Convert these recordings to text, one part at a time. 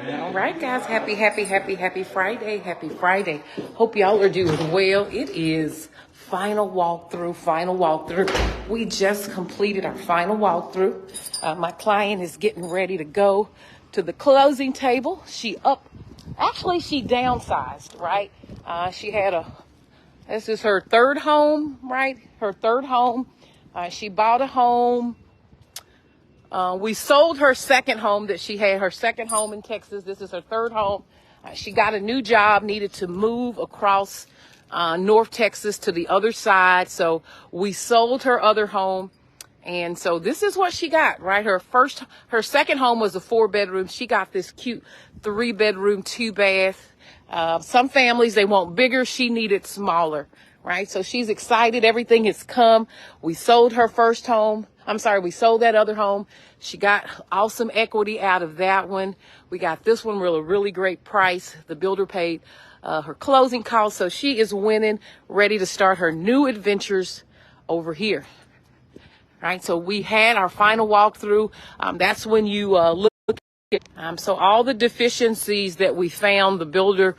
All right, guys. Happy Friday. Happy Friday. Hope y'all are doing well. It is final walkthrough. We just completed our final walkthrough. My client is getting ready to go to the closing table. She downsized, right? This is her third home, right? Her third home. She bought a home. We sold her second home that she had, her second home in Texas. This is her third home. She got a new job, needed to move across North Texas to the other side. So we sold her other home. And so this is what she got, right? Her second home was a 4-bedroom. She got this cute 3-bedroom, 2-bath. Some families, they want bigger. She needed smaller, right? So she's excited. Everything has come. We sold her first home. We sold that other home. She got awesome equity out of that one. We got this one really great price. The builder paid her closing costs. So she is winning, ready to start her new adventures over here. Right. So we had our final walkthrough. That's when you look at so all the deficiencies that we found, the builder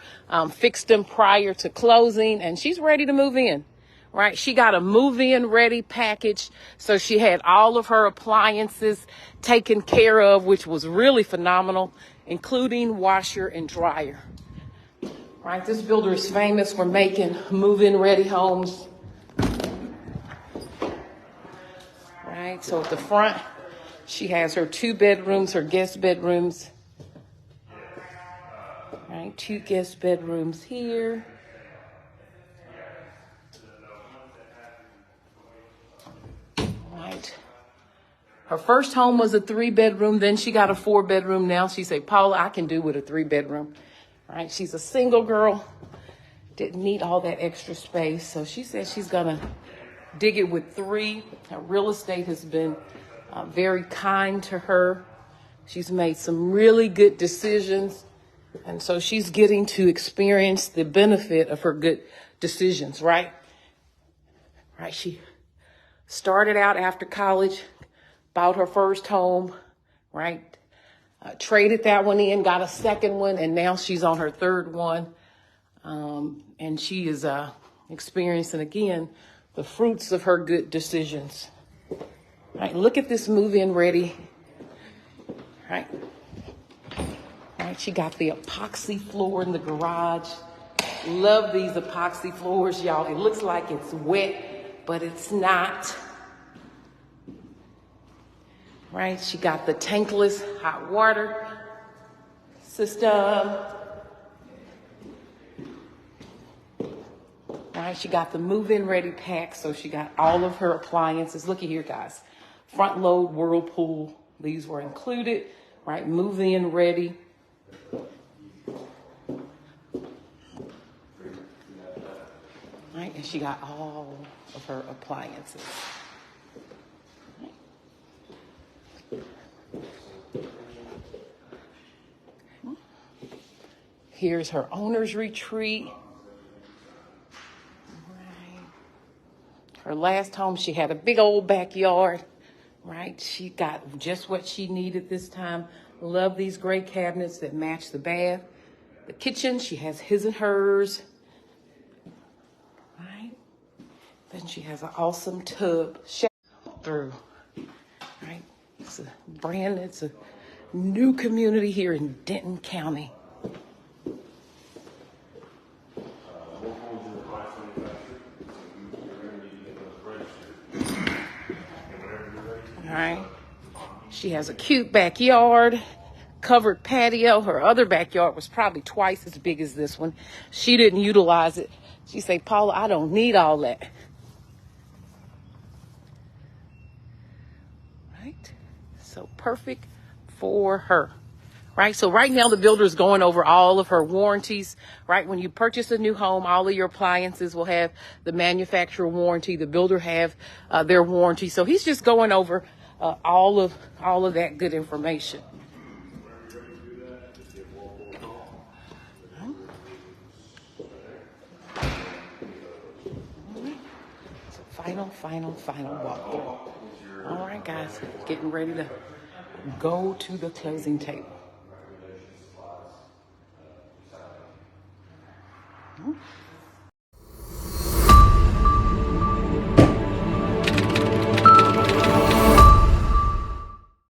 fixed them prior to closing, and she's ready to move in. Right. She got a move-in ready package. So she had all of her appliances taken care of, which was really phenomenal, including washer and dryer. Right. This builder is famous for making move-in ready homes. Right. So at the front, she has her 2 bedrooms, her guest bedrooms. Right. 2 guest bedrooms here. Her first home was a 3-bedroom. Then she got a 4-bedroom. Now she said, Paula, I can do with a 3-bedroom. Right? She's a single girl. Didn't need all that extra space. So she said she's going to dig it with 3. Her real estate has been very kind to her. She's made some really good decisions. And so she's getting to experience the benefit of her good decisions, right? Right. She started out after college, bought her first home, right? Traded that one in, got a second one, and now she's on her third one. And she is experiencing, again, the fruits of her good decisions. Right? Look at this move-in ready. Right? Right? She got the epoxy floor in the garage. Love these epoxy floors, y'all. It looks like it's wet, but it's not. Right? She got the tankless hot water system. Right? She got the move-in ready pack, so she got all of her appliances. Looky here, guys. Front load whirlpool. These were included. Right? Move-in ready. Right? And she got all of her appliances. Here's her owner's retreat. Right. Her last home, she had a big old backyard. Right. She got just what she needed this time. Love these gray cabinets that match the bath. The kitchen, she has his and hers. Right. Then she has an awesome tub shower through. Right. It's a new community here in Denton County. All right. She has a cute backyard, covered patio. Her other backyard was probably twice as big as this one. She didn't utilize it. She said, Paula, I don't need all that. Right? So perfect for her. Right? So right now the builder is going over all of her warranties. Right? When you purchase a new home, all of your appliances will have the manufacturer warranty. The builder have their warranty. So he's just going over all of that good information. So final walkthrough. All right, guys, getting ready to go to the closing table.